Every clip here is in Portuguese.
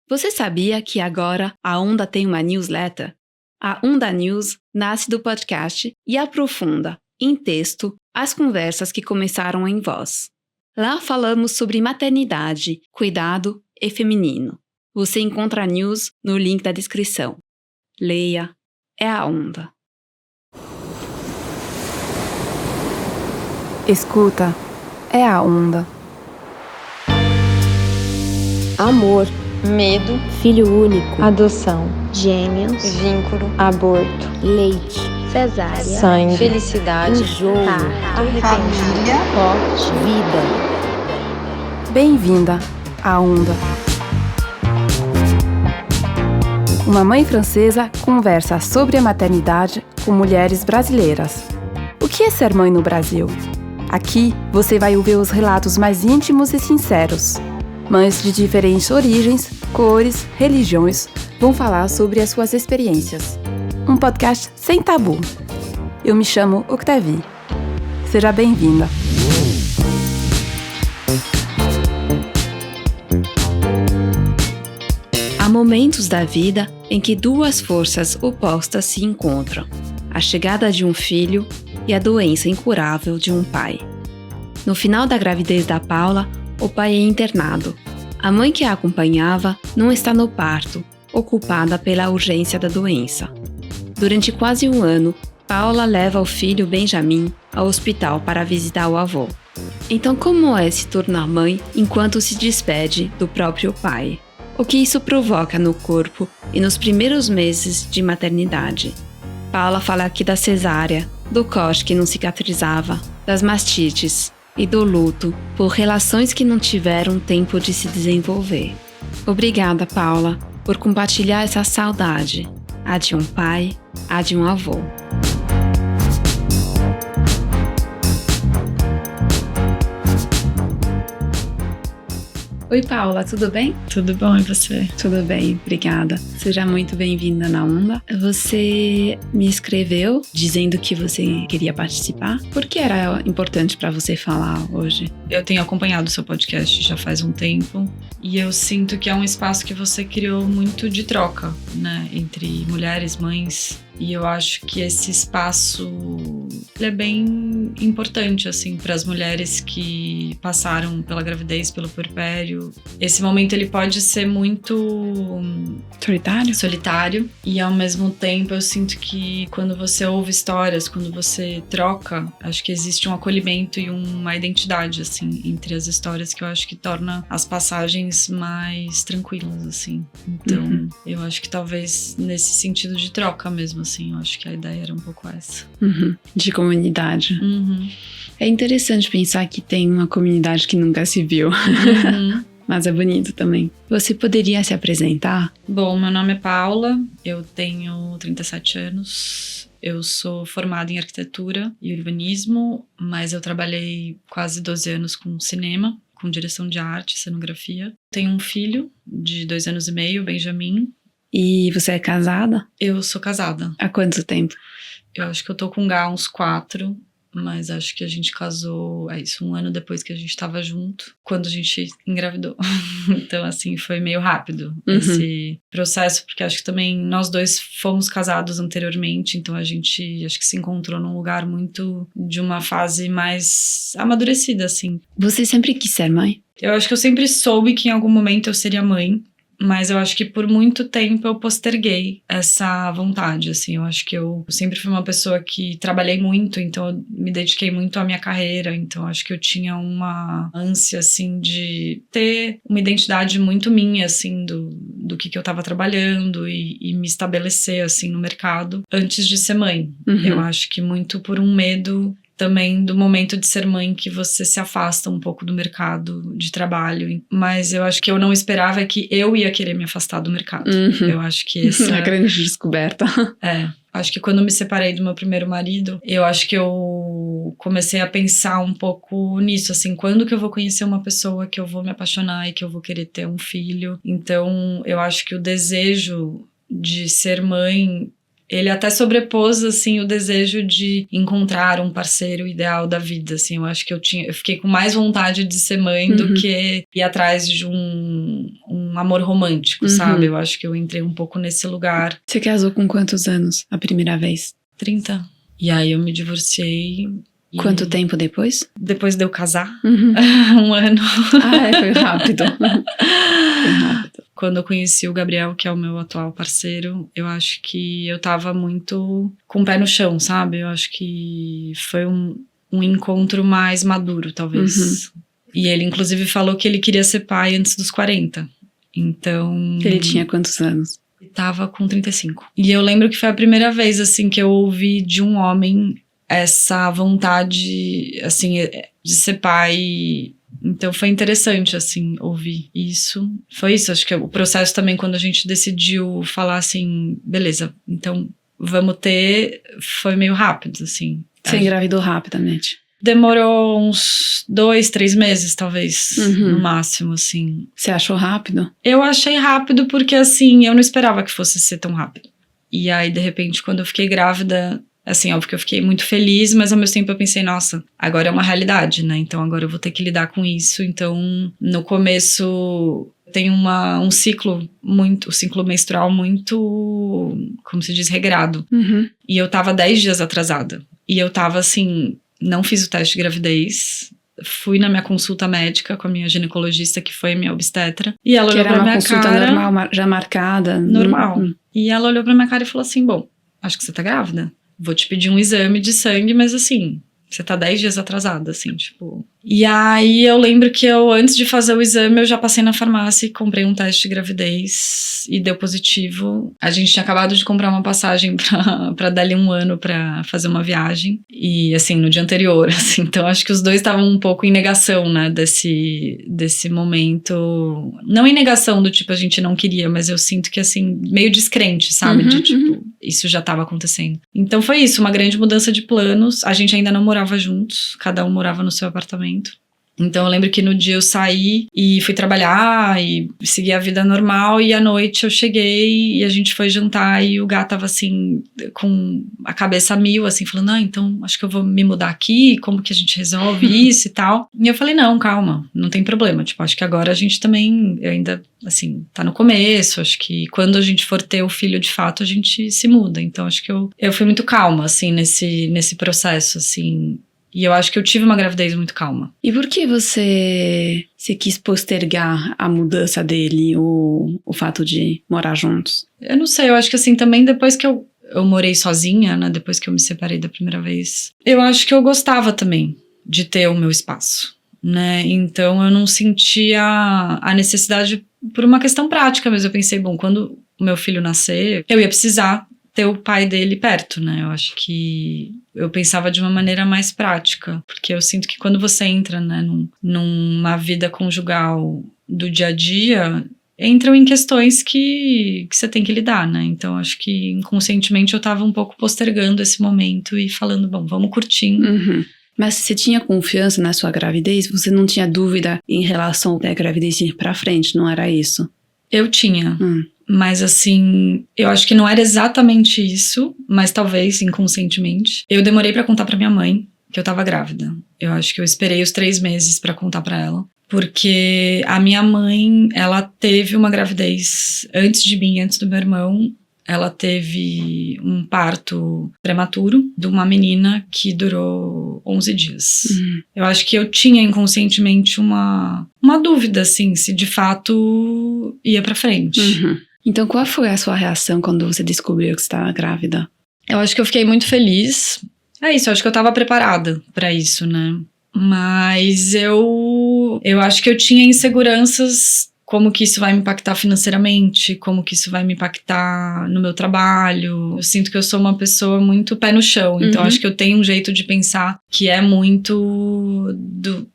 Você sabia que agora a Onda tem uma newsletter? A Onda News nasce do podcast e aprofunda, em texto, as conversas que começaram em voz. Lá falamos sobre maternidade, cuidado e feminino. Você encontra a news no link da descrição. Leia, é a Onda. Escuta, é a Onda. Amor, medo, filho único, adoção, gêmeos, vínculo, aborto, leite, cesárea, sangue, felicidade, enjoo, arrependimento, morte, vida. Bem-vinda à Onda. Uma mãe francesa conversa sobre a maternidade com mulheres brasileiras. O que é ser mãe no Brasil? Aqui você vai ouvir os relatos mais íntimos e sinceros. Mães de diferentes origens, cores, religiões vão falar sobre as suas experiências. Um podcast sem tabu. Eu me chamo Octavie. Seja bem-vinda. Há momentos da vida em que duas forças opostas se encontram: a chegada de um filho e a doença incurável de um pai. No final da gravidez da Paula, o pai é internado. A mãe que a acompanhava não está no parto, ocupada pela urgência da doença. Durante quase um ano, Paula leva o filho Benjamin ao hospital para visitar o avô. Então, como é se tornar mãe enquanto se despede do próprio pai? O que isso provoca no corpo e nos primeiros meses de maternidade? Paula fala aqui da cesárea, do corte que não cicatrizava, das mastites e do luto por relações que não tiveram tempo de se desenvolver. Obrigada, Paula, por compartilhar essa saudade, a de um pai, a de um avô. Oi, Paula, tudo bem? Tudo bom, e você? Tudo bem, obrigada. Seja muito bem-vinda na Onda. Você me escreveu dizendo que você queria participar. Por que era importante para você falar hoje? Eu tenho acompanhado o seu podcast já faz um tempo e eu sinto que é um espaço que você criou muito de troca, né, entre mulheres, mães. E eu acho que esse espaço ele é bem importante, assim, para as mulheres que passaram pela gravidez, pelo puerpério. Esse momento ele pode ser muito solitário. E ao mesmo tempo eu sinto que quando você ouve histórias, quando você troca, acho que existe um acolhimento e uma identidade, assim, entre as histórias que eu acho que torna as passagens mais tranquilas, assim. Então, eu acho que talvez nesse sentido de troca mesmo, assim, eu acho que a ideia era um pouco essa. De comunidade. É interessante pensar que tem uma comunidade que nunca se viu. Mas é bonito também. Você poderia se apresentar? Bom, meu nome é Paula, eu tenho 37 anos. Eu sou formada em arquitetura e urbanismo, mas eu trabalhei quase 12 anos com cinema, com direção de arte, cenografia. Tenho um filho de 2 anos e meio, Benjamin. E você é casada? Eu sou casada. Há quanto tempo? Eu acho que eu tô com o Gá há uns 4, mas acho que a gente casou, um ano depois que a gente tava junto, quando a gente engravidou. Então, assim, foi meio rápido esse processo, porque acho que também nós dois fomos casados anteriormente, então a gente acho que se encontrou num lugar muito de uma fase mais amadurecida, assim. Você sempre quis ser mãe? Eu acho que eu sempre soube que em algum momento eu seria mãe. Mas eu acho que por muito tempo eu posterguei essa vontade, assim. Eu acho que eu sempre fui uma pessoa que trabalhei muito, então eu me dediquei muito à minha carreira. Então acho que eu tinha uma ânsia, assim, de ter uma identidade muito minha, assim, do que eu tava trabalhando e me estabelecer, assim, no mercado antes de ser mãe. Eu acho que muito por um medo também do momento de ser mãe, que você se afasta um pouco do mercado de trabalho. Mas eu acho que eu não esperava que eu ia querer me afastar do mercado. Eu acho que essa é a grande descoberta. Acho que quando eu me separei do meu primeiro marido, eu acho que eu comecei a pensar um pouco nisso, assim, quando que eu vou conhecer uma pessoa que eu vou me apaixonar e que eu vou querer ter um filho. Então, eu acho que o desejo de ser mãe Ele até sobrepôs, assim, o desejo de encontrar um parceiro ideal da vida, assim. Eu acho que eu fiquei com mais vontade de ser mãe do que ir atrás de um amor romântico, sabe? Eu acho que eu entrei um pouco nesse lugar. Você casou com quantos anos a primeira vez? 30. E aí eu me divorciei. Quanto tempo depois? Depois de eu casar, 1 ano. Foi rápido. Foi rápido. Quando eu conheci o Gabriel, que é o meu atual parceiro, eu acho que eu tava muito com o pé no chão, sabe? Eu acho que foi um encontro mais maduro, talvez. E ele, inclusive, falou que ele queria ser pai antes dos 40. Então... Ele tinha quantos anos? Ele tava com 35. E eu lembro que foi a primeira vez, assim, que eu ouvi de um homem essa vontade, assim, de ser pai. Então foi interessante, assim, ouvir isso. Foi isso, acho que o processo também, quando a gente decidiu falar assim, beleza, então vamos ter, foi meio rápido, assim. Você engravidou rapidamente? Demorou uns 2, 3 meses, talvez, no máximo, assim. Você achou rápido? Eu achei rápido porque, assim, eu não esperava que fosse ser tão rápido. E aí, de repente, quando eu fiquei grávida, assim, óbvio que eu fiquei muito feliz, mas ao mesmo tempo eu pensei, nossa, agora é uma realidade, né? Então agora eu vou ter que lidar com isso. Então, no começo tem um ciclo o ciclo menstrual muito, como se diz, regrado. E eu tava 10 dias atrasada. E eu tava assim, não fiz o teste de gravidez. Fui na minha consulta médica com a minha ginecologista, que foi a minha obstetra. E ela olhou pra minha cara... Que era uma consulta normal, já marcada? Normal. E ela olhou pra minha cara e falou assim, bom, acho que você tá grávida. Vou te pedir um exame de sangue, mas assim, você tá 10 dias atrasada, assim, tipo... E aí eu lembro que antes de fazer o exame, eu já passei na farmácia e comprei um teste de gravidez e deu positivo. A gente tinha acabado de comprar uma passagem pra dali 1 ano pra fazer uma viagem. E assim, no dia anterior, assim, então acho que os dois estavam um pouco em negação, né, desse momento. Não em negação do tipo, a gente não queria, mas eu sinto que assim, meio descrente, sabe? De tipo, isso já tava acontecendo. Então foi isso, uma grande mudança de planos. A gente ainda não morava juntos, cada um morava no seu apartamento. Então eu lembro que no dia eu saí e fui trabalhar e segui a vida normal, e à noite eu cheguei e a gente foi jantar e o gato tava assim, com a cabeça a mil, assim, falando, então acho que eu vou me mudar aqui, como que a gente resolve isso e tal. E eu falei, não, calma, não tem problema, tipo, acho que agora a gente também ainda, assim, tá no começo, acho que quando a gente for ter o filho de fato, a gente se muda. Então acho que eu fui muito calma, assim, nesse processo, assim. E eu acho que eu tive uma gravidez muito calma. E por que você quis postergar a mudança dele, o fato de morar juntos? Eu não sei, eu acho que assim, também depois que eu morei sozinha, né, depois que eu me separei da primeira vez, eu acho que eu gostava também de ter o meu espaço, né, então eu não sentia a necessidade por uma questão prática, mas eu pensei, bom, quando o meu filho nascer, eu ia precisar ter o pai dele perto, né, eu acho que eu pensava de uma maneira mais prática, porque eu sinto que quando você entra, né, numa vida conjugal do dia a dia, entram em questões que você tem que lidar, né, então acho que inconscientemente eu tava um pouco postergando esse momento e falando, bom, vamos curtindo. Mas você tinha confiança na sua gravidez? Você não tinha dúvida em relação à gravidez ir pra frente, não era isso? Eu tinha. Mas assim, eu acho que não era exatamente isso, mas talvez inconscientemente. Eu demorei pra contar pra minha mãe que eu tava grávida. Eu acho que eu esperei os 3 meses pra contar pra ela. Porque a minha mãe, ela teve uma gravidez antes de mim, antes do meu irmão. Ela teve um parto prematuro de uma menina que durou 11 dias. Eu acho que eu tinha inconscientemente uma dúvida, assim, se de fato ia pra frente. Então, qual foi a sua reação quando você descobriu que você estava grávida? Eu acho que eu fiquei muito feliz. É isso, eu acho que eu tava preparada pra isso, né? Mas eu acho que eu tinha inseguranças, como que isso vai me impactar financeiramente, como que isso vai me impactar no meu trabalho. Eu sinto que eu sou uma pessoa muito pé no chão, então acho que eu tenho um jeito de pensar que é muito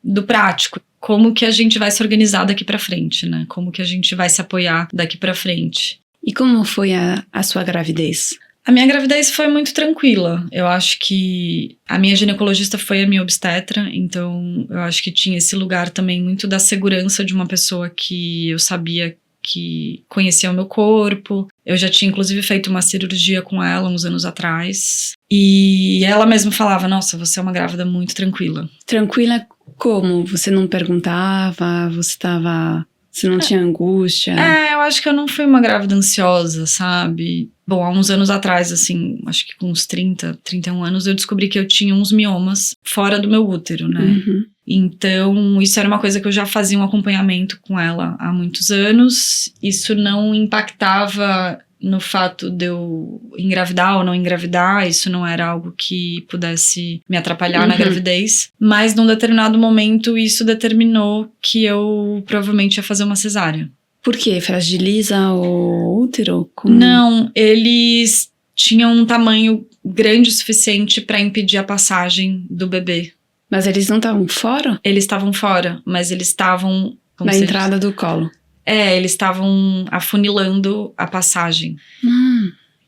do prático. Como que a gente vai se organizar daqui pra frente, né? Como que a gente vai se apoiar daqui pra frente. E como foi a sua gravidez? A minha gravidez foi muito tranquila. Eu acho que a minha ginecologista foi a minha obstetra, então eu acho que tinha esse lugar também muito da segurança de uma pessoa que eu sabia que conhecia o meu corpo. Eu já tinha, inclusive, feito uma cirurgia com ela uns anos atrás. E ela mesma falava, nossa, você é uma grávida muito tranquila. Tranquila como? Você não perguntava? Você não tinha angústia? Eu acho que eu não fui uma grávida ansiosa, sabe? Bom, há uns anos atrás, assim, acho que com uns 30, 31 anos, eu descobri que eu tinha uns miomas fora do meu útero, né? Uhum. Então, isso era uma coisa que eu já fazia um acompanhamento com ela há muitos anos. Isso não impactava no fato de eu engravidar ou não engravidar. Isso não era algo que pudesse me atrapalhar na gravidez. Mas, num determinado momento, isso determinou que eu provavelmente ia fazer uma cesárea. Por quê? Fragiliza o útero? Como? Não, eles tinham um tamanho grande o suficiente para impedir a passagem do bebê. Mas eles não estavam fora? Eles estavam fora, mas eles estavam... Na entrada do colo. Eles estavam afunilando a passagem.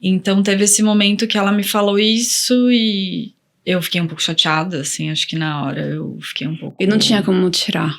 Então teve esse momento que ela me falou isso e eu fiquei um pouco chateada, assim, acho que na hora eu fiquei um pouco... E não tinha como tirar?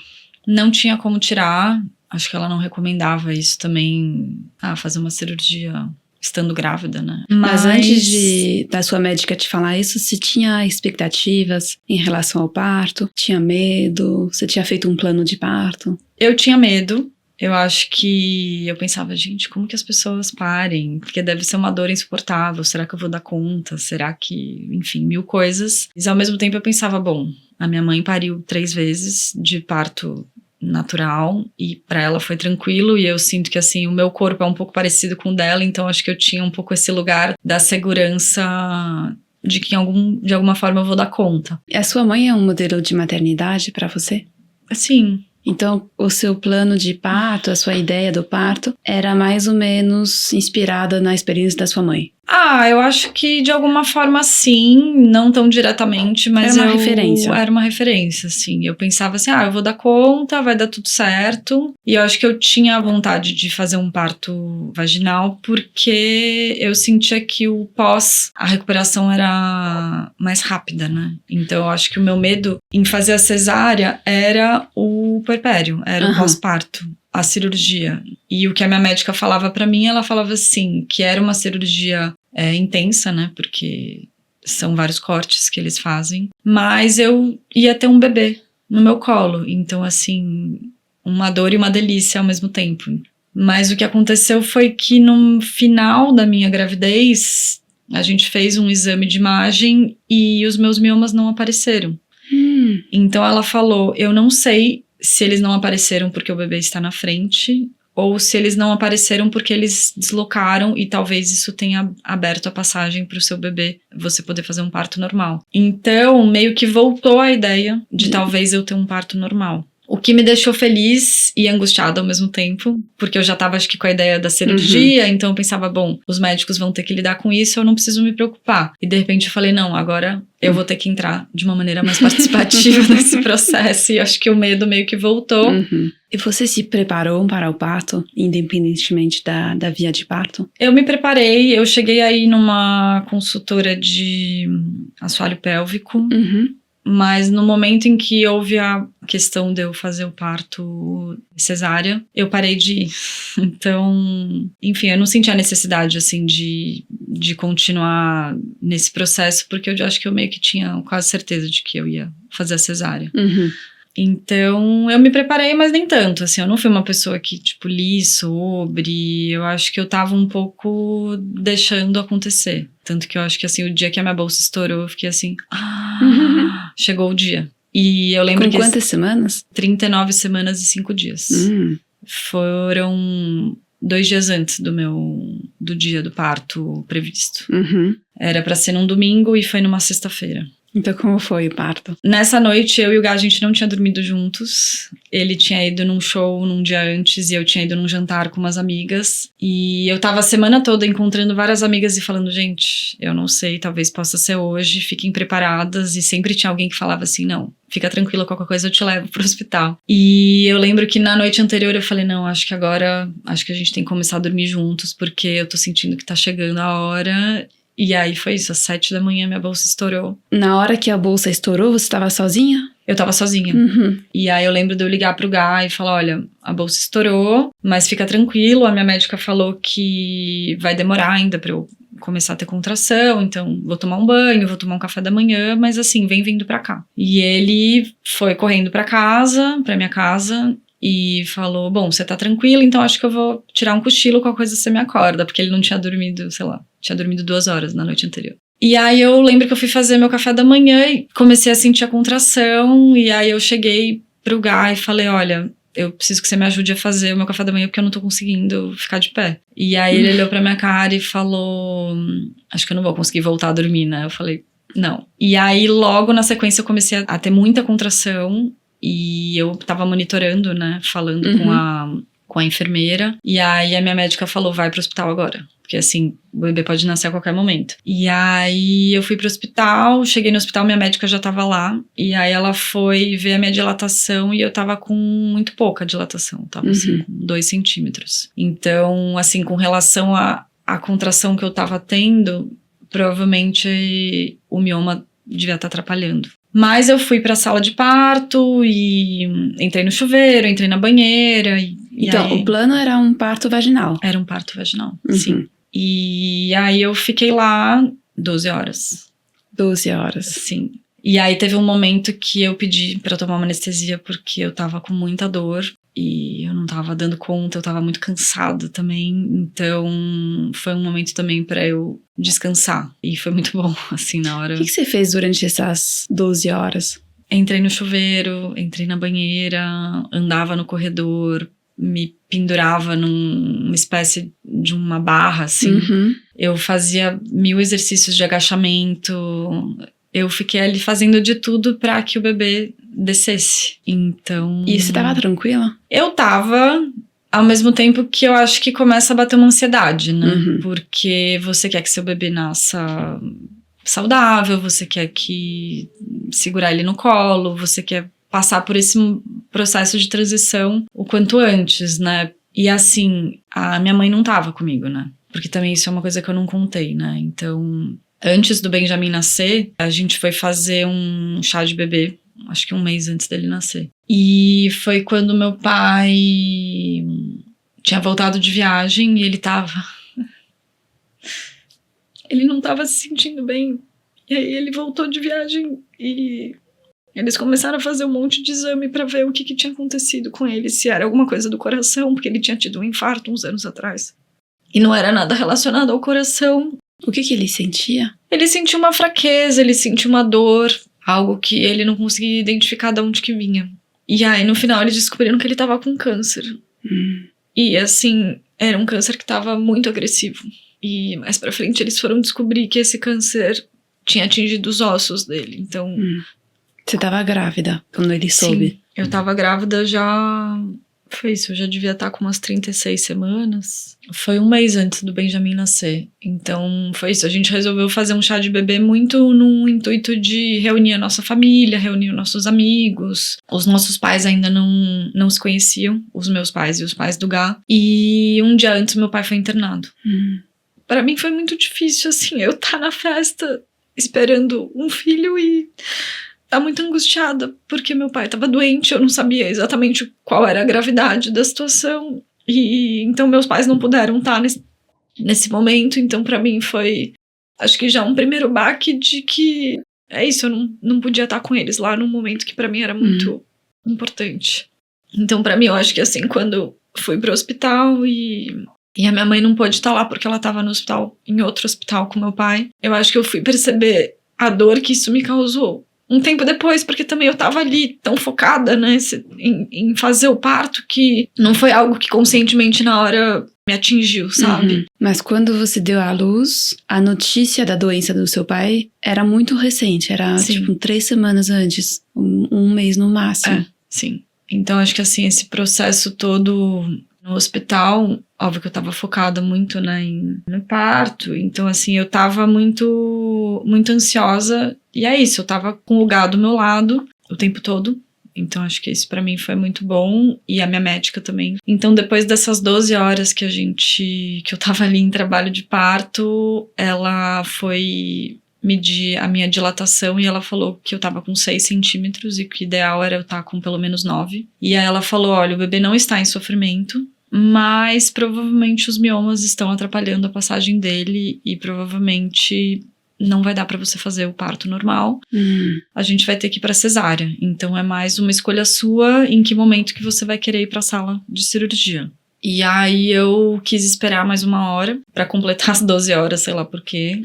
Não tinha como tirar, acho que ela não recomendava isso também, fazer uma cirurgia estando grávida, né? Mas antes da sua médica te falar isso, você tinha expectativas em relação ao parto? Tinha medo? Você tinha feito um plano de parto? Eu tinha medo. Eu acho que eu pensava, gente, como que as pessoas parem? Porque deve ser uma dor insuportável. Será que eu vou dar conta? Será que... Enfim, 1000 coisas. Mas ao mesmo tempo eu pensava, bom, a minha mãe pariu 3 vezes de parto natural e pra ela foi tranquilo e eu sinto que assim o meu corpo é um pouco parecido com o dela, então acho que eu tinha um pouco esse lugar da segurança de que de alguma forma eu vou dar conta. E a sua mãe é um modelo de maternidade pra você? Sim. Então, o seu plano de parto, a sua ideia do parto, era mais ou menos inspirada na experiência da sua mãe? Eu acho que de alguma forma sim, não tão diretamente, mas era uma referência. Era uma referência, sim. Eu pensava assim, eu vou dar conta, vai dar tudo certo. E eu acho que eu tinha a vontade de fazer um parto vaginal porque eu sentia que a recuperação era mais rápida, né? Então eu acho que o meu medo em fazer a cesárea era o puerpério, era o pós-parto. A cirurgia. E o que a minha médica falava pra mim, ela falava assim, que era uma cirurgia intensa, né, porque são vários cortes que eles fazem, mas eu ia ter um bebê no meu colo, então assim, uma dor e uma delícia ao mesmo tempo. Mas o que aconteceu foi que no final da minha gravidez, a gente fez um exame de imagem e os meus miomas não apareceram. Então ela falou, eu não sei se eles não apareceram porque o bebê está na frente, ou se eles não apareceram porque eles deslocaram e talvez isso tenha aberto a passagem para o seu bebê, você poder fazer um parto normal. Então, meio que voltou a ideia de talvez eu ter um parto normal. O que me deixou feliz e angustiada ao mesmo tempo, porque eu já tava, acho que, com a ideia da cirurgia, então eu pensava, bom, os médicos vão ter que lidar com isso, eu não preciso me preocupar. E de repente eu falei, não, agora eu vou ter que entrar de uma maneira mais participativa nesse processo, e acho que o medo meio que voltou. E você se preparou para o parto, independentemente da via de parto? Eu me preparei, eu cheguei aí numa consultora de assoalho pélvico, mas no momento em que houve a questão de eu fazer o parto cesárea, eu parei de ir. Então, enfim, eu não senti a necessidade, assim, de continuar nesse processo, porque eu acho que eu meio que tinha quase certeza de que eu ia fazer a cesárea. Então, eu me preparei, mas nem tanto, assim, eu não fui uma pessoa que, tipo, li sobre, eu acho que eu tava um pouco deixando acontecer. Tanto que eu acho que, assim, o dia que a minha bolsa estourou, eu fiquei assim, chegou o dia. E eu lembro que... Com quantas semanas? 39 semanas e 5 dias. Foram 2 dias antes do dia do parto previsto. Era pra ser num domingo e foi numa sexta-feira. Então, como foi o parto? Nessa noite, eu e o Gá, a gente não tinha dormido juntos. Ele tinha ido num show num dia antes e eu tinha ido num jantar com umas amigas. E eu tava a semana toda encontrando várias amigas e falando, gente, eu não sei, talvez possa ser hoje, fiquem preparadas. E sempre tinha alguém que falava assim, não, fica tranquila, qualquer coisa eu te levo pro hospital. E eu lembro que na noite anterior eu falei, não, acho que a gente tem que começar a dormir juntos, porque eu tô sentindo que tá chegando a hora. E aí foi isso, às 7 da manhã minha bolsa estourou. Na hora que a bolsa estourou, você estava sozinha? Eu tava sozinha. Uhum. E aí eu lembro de eu ligar pro Gá e falar, olha, a bolsa estourou, mas fica tranquilo, a minha médica falou que vai demorar ainda pra eu começar a ter contração, então vou tomar um banho, vou tomar um café da manhã, mas assim, vem vindo pra cá. E ele foi correndo pra minha casa, e falou, bom, você tá tranquilo, então acho que eu vou tirar um cochilo, qualquer coisa você me acorda, porque ele não tinha dormido, sei lá, tinha dormido 2 horas na noite anterior. E aí eu lembro que eu fui fazer meu café da manhã e comecei a sentir a contração, e aí eu cheguei pro Gá e falei, olha, eu preciso que você me ajude a fazer o meu café da manhã porque eu não tô conseguindo ficar de pé. E aí ele olhou pra minha cara e falou, acho que eu não vou conseguir voltar a dormir, né? Eu falei, não. E aí logo na sequência eu comecei a ter muita contração e eu tava monitorando, né? Falando com a enfermeira. E aí a minha médica falou, vai pro hospital agora. Porque assim, o bebê pode nascer a qualquer momento. E aí eu fui pro hospital, cheguei no hospital, minha médica já tava lá. E aí ela foi ver a minha dilatação e eu tava com muito pouca dilatação. Tava assim, com 2 centímetros. Então, assim, com relação à contração que eu tava tendo, provavelmente o mioma devia estar atrapalhando. Mas eu fui pra sala de parto e entrei no chuveiro, entrei na banheira. Então, aí, o plano era um parto vaginal. era um parto vaginal, sim. E aí eu fiquei lá 12 horas. 12 horas. Sim. E aí teve um momento que eu pedi pra tomar uma anestesia porque eu tava com muita dor e eu não tava dando conta, eu tava muito cansada também. Então foi um momento também pra eu descansar. E foi muito bom, assim, na hora. O que você fez durante essas 12 horas? Entrei no chuveiro, entrei na banheira, andava no corredor, me pendurava numa espécie de uma barra, assim. Eu fazia 1000 exercícios de agachamento. Eu fiquei ali fazendo de tudo pra que o bebê descesse. Então... E você tava tranquila? Eu tava, ao mesmo tempo que eu acho que começa a bater uma ansiedade, né? Porque você quer que seu bebê nasça saudável, você quer que segurar ele no colo, você quer passar por esse processo de transição o quanto antes, né? E assim, a minha mãe não tava comigo, né? Porque também isso é uma coisa que eu não contei, né? Então, antes do Benjamin nascer, a gente foi fazer um chá de bebê, acho que 1 mês antes dele nascer. E foi quando meu pai tinha voltado de viagem e ele não tava se sentindo bem. E aí ele voltou de viagem e eles começaram a fazer um monte de exame pra ver o que tinha acontecido com ele, se era alguma coisa do coração, porque ele tinha tido um infarto uns anos atrás. E não era nada relacionado ao coração. O que ele sentia? Ele sentiu uma fraqueza, ele sentiu uma dor, algo que ele não conseguia identificar de onde que vinha. E aí, no final, eles descobriram que ele tava com câncer. E, assim, era um câncer que tava muito agressivo. E mais pra frente, eles foram descobrir que esse câncer tinha atingido os ossos dele. Então... Você tava grávida quando ele soube? Sim, eu tava grávida já... Foi isso, eu já devia estar com umas 36 semanas. Foi 1 mês antes do Benjamin nascer. Então, foi isso. A gente resolveu fazer um chá de bebê muito no intuito de reunir a nossa família, reunir os nossos amigos. Os nossos pais ainda não se conheciam, os meus pais e os pais do Gá. E um dia antes, meu pai foi internado. Pra mim foi muito difícil, assim, eu estar na festa esperando um filho e... tá muito angustiada, porque meu pai tava doente, eu não sabia exatamente qual era a gravidade da situação, e então meus pais não puderam estar nesse momento, então pra mim foi, acho que já um primeiro baque de que, é isso, eu não podia estar com eles lá num momento que pra mim era muito importante. Então pra mim, eu acho que assim, quando fui pro hospital e a minha mãe não pôde estar lá porque ela tava no hospital, em outro hospital com meu pai, eu acho que eu fui perceber a dor que isso me causou um tempo depois, porque também eu tava ali tão focada, né, em fazer o parto, que não foi algo que conscientemente na hora me atingiu, sabe? Mas quando você deu à luz, a notícia da doença do seu pai era muito recente, era tipo 3 semanas antes, 1 mês no máximo. Sim. Então acho que assim, esse processo todo no hospital, óbvio que eu tava focada muito, né, no parto, então assim, eu tava muito, muito ansiosa, e é isso, eu tava com o Gá do meu lado o tempo todo, então acho que isso pra mim foi muito bom, e a minha médica também. Então depois dessas 12 horas que eu tava ali em trabalho de parto, ela foi medir a minha dilatação e ela falou que eu tava com 6 centímetros e que o ideal era eu estar com pelo menos 9. E aí ela falou, olha, o bebê não está em sofrimento, mas provavelmente os miomas estão atrapalhando a passagem dele e provavelmente não vai dar pra você fazer o parto normal. A gente vai ter que ir pra cesárea. Então é mais uma escolha sua em que momento que você vai querer ir pra sala de cirurgia. E aí eu quis esperar mais 1 hora pra completar as 12 horas, sei lá por quê.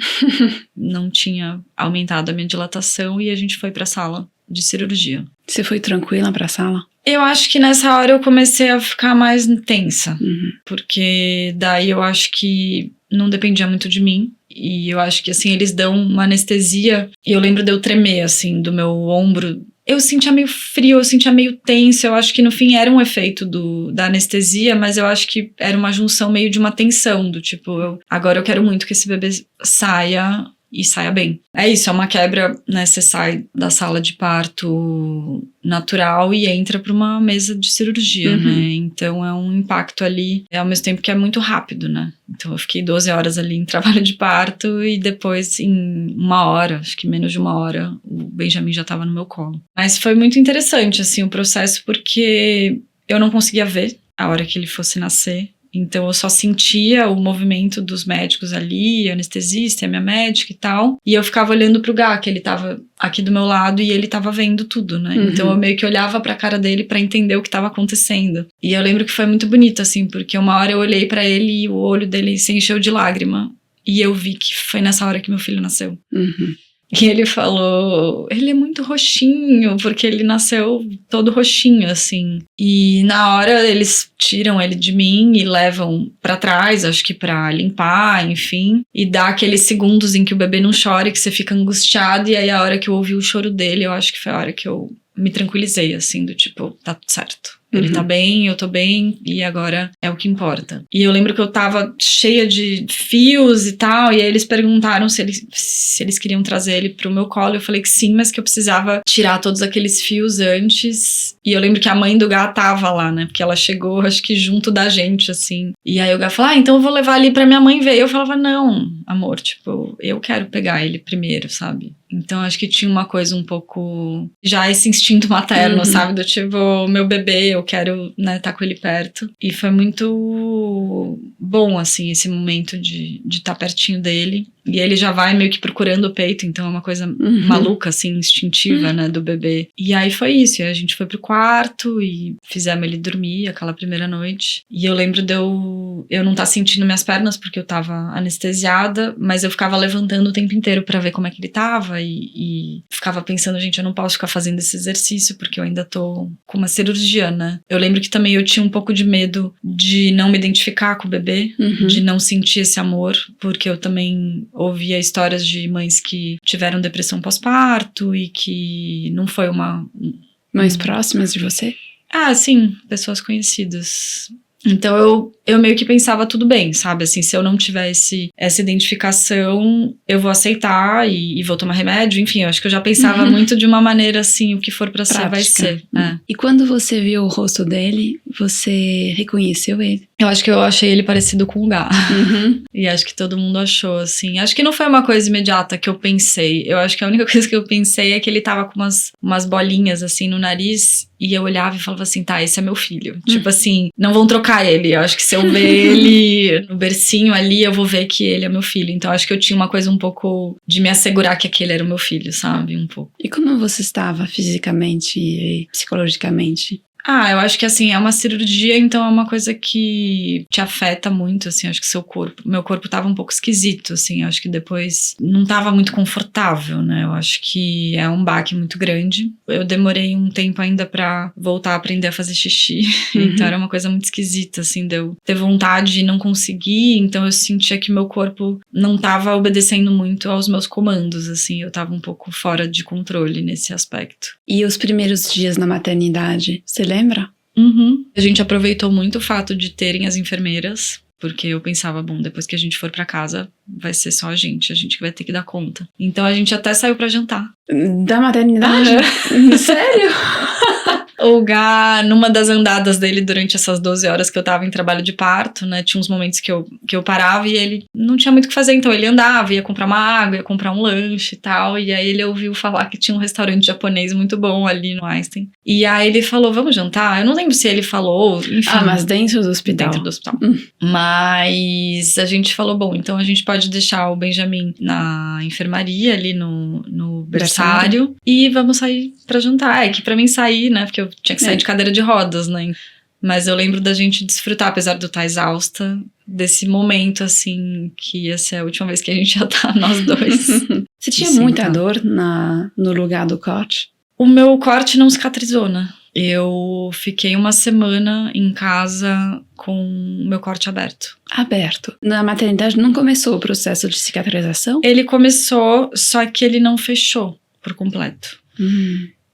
Não tinha aumentado a minha dilatação e a gente foi pra sala de cirurgia. Você foi tranquila pra sala? Eu acho que nessa hora eu comecei a ficar mais tensa. Porque daí eu acho que não dependia muito de mim. E eu acho que, assim, eles dão uma anestesia. E eu lembro de eu tremer, assim, do meu ombro. Eu sentia meio frio, eu sentia meio tenso. Eu acho que, no fim, era um efeito da anestesia. Mas eu acho que era uma junção meio de uma tensão. Do tipo, agora eu quero muito que esse bebê saia e saia bem. É isso, é uma quebra, né? Você sai da sala de parto natural e entra para uma mesa de cirurgia, né? Então é um impacto ali, ao mesmo tempo que é muito rápido, né? Então eu fiquei 12 horas ali em trabalho de parto e depois em 1 hora, acho que menos de 1 hora, o Benjamin já estava no meu colo. Mas foi muito interessante, assim, o processo, porque eu não conseguia ver a hora que ele fosse nascer. Então eu só sentia o movimento dos médicos ali, a anestesista, a minha médica e tal. E eu ficava olhando pro Gá, que ele tava aqui do meu lado e ele tava vendo tudo, né? Então eu meio que olhava pra cara dele pra entender o que tava acontecendo. E eu lembro que foi muito bonito, assim, porque uma hora eu olhei pra ele e o olho dele se encheu de lágrima. E eu vi que foi nessa hora que meu filho nasceu. E ele falou, ele é muito roxinho, porque ele nasceu todo roxinho, assim. E na hora eles tiram ele de mim e levam pra trás, acho que pra limpar, enfim. E dá aqueles segundos em que o bebê não chora e que você fica angustiado. E aí a hora que eu ouvi o choro dele, eu acho que foi a hora que eu me tranquilizei, assim, do tipo, tá tudo certo. Ele tá bem, eu tô bem, e agora é o que importa. E eu lembro que eu tava cheia de fios e tal, e aí eles perguntaram se eles queriam trazer ele pro meu colo. Eu falei que sim, mas que eu precisava tirar todos aqueles fios antes. E eu lembro que a mãe do Gá tava lá, né? Porque ela chegou, acho que junto da gente, assim. E aí o Gá falou, então eu vou levar ali pra minha mãe ver. E eu falava, não, amor, tipo, eu quero pegar ele primeiro, sabe? Então acho que tinha uma coisa um pouco, já esse instinto materno, sabe? Do tipo, meu bebê, eu quero, né, tá com ele perto. E foi muito bom, assim, esse momento de estar pertinho dele. E ele já vai meio que procurando o peito, então é uma coisa maluca, assim, instintiva, né, do bebê. E aí foi isso, e a gente foi pro quarto e fizemos ele dormir aquela primeira noite. E eu lembro de eu não tá sentindo minhas pernas porque eu tava anestesiada, mas eu ficava levantando o tempo inteiro pra ver como é que ele tava e ficava pensando, gente, eu não posso ficar fazendo esse exercício porque eu ainda tô com uma cirurgia, né? Eu lembro que também eu tinha um pouco de medo de não me identificar com o bebê, de não sentir esse amor, porque eu também ouvia histórias de mães que tiveram depressão pós-parto e que não foi uma... Mais próximas de você? Ah, sim, pessoas conhecidas. Então eu meio que pensava tudo bem, sabe? Assim, se eu não tiver essa identificação, eu vou aceitar e vou tomar remédio. Enfim, eu acho que eu já pensava muito de uma maneira assim, o que for pra ser, vai ser. E quando você viu o rosto dele, você reconheceu ele? Eu acho que eu achei ele parecido com o Gá. E acho que todo mundo achou, assim. Acho que não foi uma coisa imediata que eu pensei. Eu acho que a única coisa que eu pensei é que ele tava com umas bolinhas, assim, no nariz. E eu olhava e falava assim, tá, esse é meu filho. Tipo assim, não vão trocar ele. Eu acho que se eu ver ele no bercinho ali, eu vou ver que ele é meu filho. Então acho que eu tinha uma coisa um pouco de me assegurar que aquele era o meu filho, sabe? Um pouco. E como você estava fisicamente e psicologicamente? Ah, eu acho que assim, é uma cirurgia, então é uma coisa que te afeta muito, assim, acho que meu corpo tava um pouco esquisito, assim, acho que depois não tava muito confortável, né, eu acho que é um baque muito grande. Eu demorei um tempo ainda pra voltar a aprender a fazer xixi, então era uma coisa muito esquisita, assim, de eu ter vontade e não conseguir, então eu sentia que meu corpo não tava obedecendo muito aos meus comandos, assim, eu tava um pouco fora de controle nesse aspecto. E os primeiros dias na maternidade, você lembra? A gente aproveitou muito o fato de terem as enfermeiras, porque eu pensava, bom, depois que a gente for pra casa, vai ser só a gente que vai ter que dar conta. Então a gente até saiu pra jantar. Da maternidade? Sério? O Gá, numa das andadas dele durante essas 12 horas que eu tava em trabalho de parto, né? Tinha uns momentos que eu parava e ele não tinha muito o que fazer. Então ele andava, ia comprar uma água, ia comprar um lanche e tal. E aí ele ouviu falar que tinha um restaurante japonês muito bom ali no Einstein. E aí ele falou, vamos jantar? Eu não lembro se ele falou, enfim. mas dentro do hospital. Dentro do hospital. Mas a gente falou, bom, então a gente pode deixar o Benjamin na enfermaria ali no berçário e vamos sair pra jantar. É que pra mim sair, né? Porque eu tinha que sair de cadeira de rodas, né? Mas eu lembro da gente desfrutar, apesar de eu estar exausta, desse momento, assim, que ia ser a última vez que a gente ia estar, nós dois. Você tinha muita dor no lugar do corte? O meu corte não cicatrizou, né? Eu fiquei uma semana em casa com o meu corte aberto. Aberto. Na maternidade não começou o processo de cicatrização? Ele começou, só que ele não fechou por completo.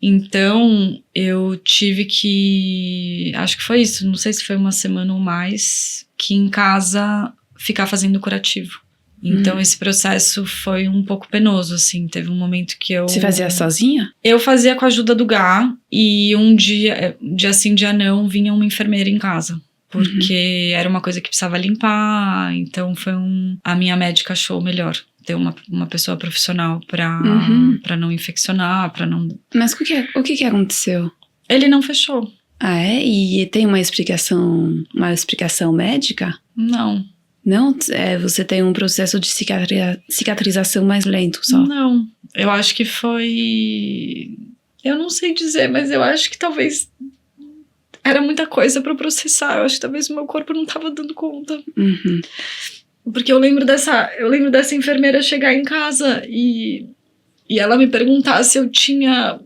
Então, eu tive que... Acho que foi isso, não sei se foi uma semana ou mais, que em casa ficar fazendo curativo. Então, esse processo foi um pouco penoso, assim. Teve um momento que eu... Você fazia sozinha? Eu fazia com a ajuda do Gá. E um dia sim, dia não, vinha uma enfermeira em casa. Porque era uma coisa que precisava limpar. Então, a minha médica achou melhor ter uma pessoa profissional pra não infeccionar, pra não... Mas o que aconteceu? Ele não fechou. Ah, é? E tem uma explicação médica? Não. Não? Você tem um processo de cicatrização mais lento só? Não. Eu acho que foi... Eu não sei dizer, mas eu acho que talvez... Era muita coisa pra processar. Eu acho que talvez o meu corpo não tava dando conta. Porque eu lembro dessa enfermeira chegar em casa e ela me perguntar se eu tinha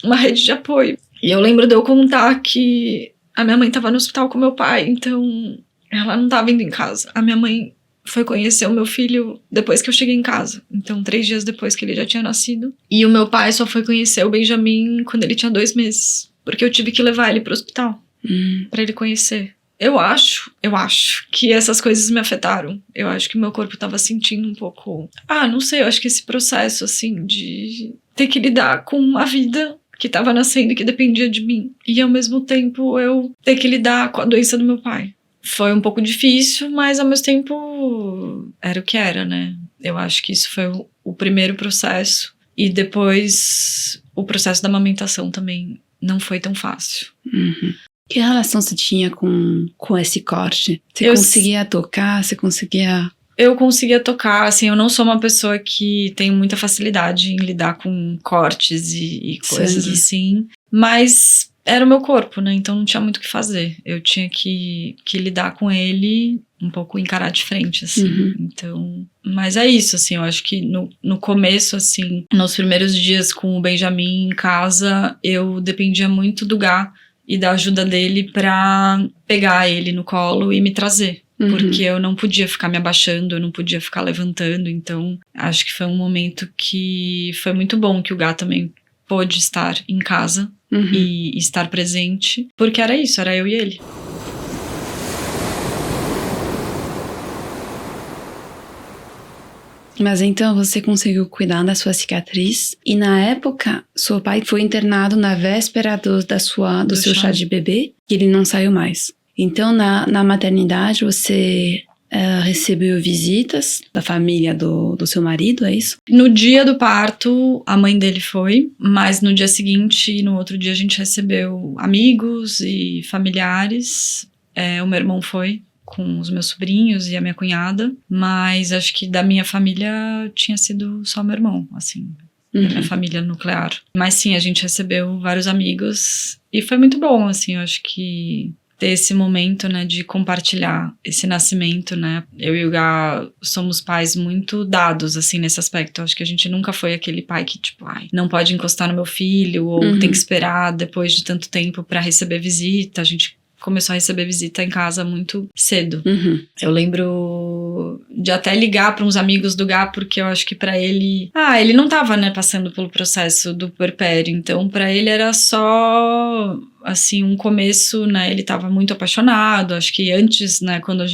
uma rede de apoio. E eu lembro de eu contar que a minha mãe tava no hospital com meu pai, então ela não tava indo em casa. A minha mãe foi conhecer o meu filho depois que eu cheguei em casa. Então, 3 dias depois que ele já tinha nascido. E o meu pai só foi conhecer o Benjamin quando ele tinha 2 meses. Porque eu tive que levar ele pro hospital pra ele conhecer. Eu acho que essas coisas me afetaram. Eu acho que meu corpo tava sentindo um pouco... não sei, eu acho que esse processo, assim, de ter que lidar com uma vida que tava nascendo e que dependia de mim. E, ao mesmo tempo, eu ter que lidar com a doença do meu pai. Foi um pouco difícil, mas, ao mesmo tempo, era o que era, né? Eu acho que isso foi o primeiro processo. E depois, o processo da amamentação também não foi tão fácil. Que relação você tinha com esse corte? Você conseguia tocar? Você conseguia... Eu conseguia tocar, assim, eu não sou uma pessoa que tem muita facilidade em lidar com cortes e coisas assim. Mas era o meu corpo, né? Então não tinha muito o que fazer. Eu tinha que lidar com ele, um pouco encarar de frente, assim. Então... Mas é isso, assim, eu acho que no começo, assim, nos primeiros dias com o Benjamin em casa, eu dependia muito do Gá e da ajuda dele pra pegar ele no colo e me trazer. Porque eu não podia ficar me abaixando, eu não podia ficar levantando. Então, acho que foi um momento que foi muito bom que o Gá também pôde estar em casa e estar presente. Porque era isso, era eu e ele. Mas então você conseguiu cuidar da sua cicatriz e na época seu pai foi internado na véspera do seu chá de bebê e ele não saiu mais. Então na maternidade você recebeu visitas da família do seu marido, é isso? No dia do parto a mãe dele foi, mas no dia seguinte e no outro dia a gente recebeu amigos e familiares. O meu irmão foi com os meus sobrinhos e a minha cunhada, mas acho que da minha família tinha sido só meu irmão, assim, da minha família nuclear. Mas sim, a gente recebeu vários amigos e foi muito bom, assim, eu acho que ter esse momento, né, de compartilhar esse nascimento, né, eu e o Gá somos pais muito dados, assim, nesse aspecto. Eu acho que a gente nunca foi aquele pai que, tipo, não pode encostar no meu filho, ou tem que esperar depois de tanto tempo pra receber visita. A gente começou a receber visita em casa muito cedo. Eu lembro de até ligar para uns amigos do Gá, porque eu acho que para ele... ele não tava, né, passando pelo processo do puerpério, então para ele era só... assim, um começo, né, ele tava muito apaixonado, acho que antes, né, quando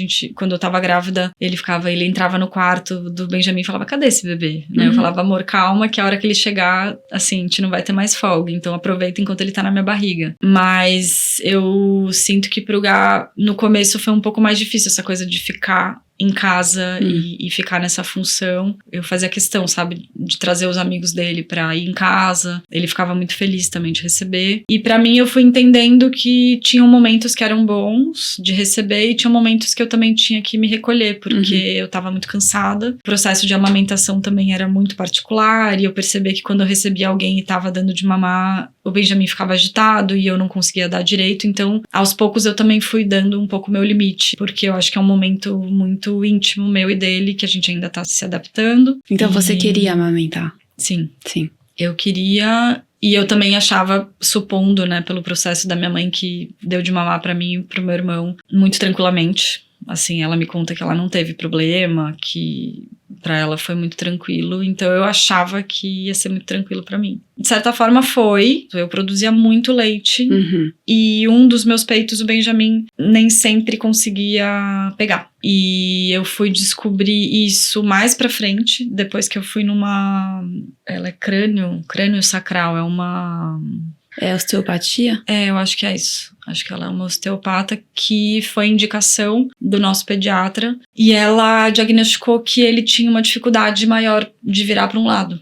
eu tava grávida, ele entrava no quarto do Benjamin e falava, cadê esse bebê? Né, eu falava, amor, calma, que a hora que ele chegar, assim, a gente não vai ter mais folga, então aproveita enquanto ele tá na minha barriga. Mas eu sinto que pro Gá, no começo foi um pouco mais difícil, essa coisa de ficar em casa e ficar nessa função. Eu fazia questão, sabe, de trazer os amigos dele pra ir em casa. Ele ficava muito feliz também de receber. E pra mim eu fui entendendo que tinham momentos que eram bons de receber e tinham momentos que eu também tinha que me recolher, porque eu tava muito cansada. O processo de amamentação também era muito particular e eu percebi que quando eu recebia alguém e tava dando de mamar, o Benjamin ficava agitado e eu não conseguia dar direito. Então, aos poucos eu também fui dando um pouco o meu limite, porque eu acho que é um momento muito íntimo meu e dele, que a gente ainda tá se adaptando. Então você queria amamentar? Sim. Sim. Eu queria, e eu também achava, supondo, né, pelo processo da minha mãe, que deu de mamar pra mim e pro meu irmão muito tranquilamente. Assim, ela me conta que ela não teve problema, que pra ela foi muito tranquilo, então eu achava que ia ser muito tranquilo pra mim. De certa forma foi, eu produzia muito leite e um dos meus peitos, o Benjamin, nem sempre conseguia pegar. E eu fui descobrir isso mais pra frente, depois que eu fui numa... Ela é crânio sacral, é uma... É osteopatia? Eu acho que é isso. Acho que ela é uma osteopata que foi indicação do nosso pediatra e ela diagnosticou que ele tinha uma dificuldade maior de virar para um lado.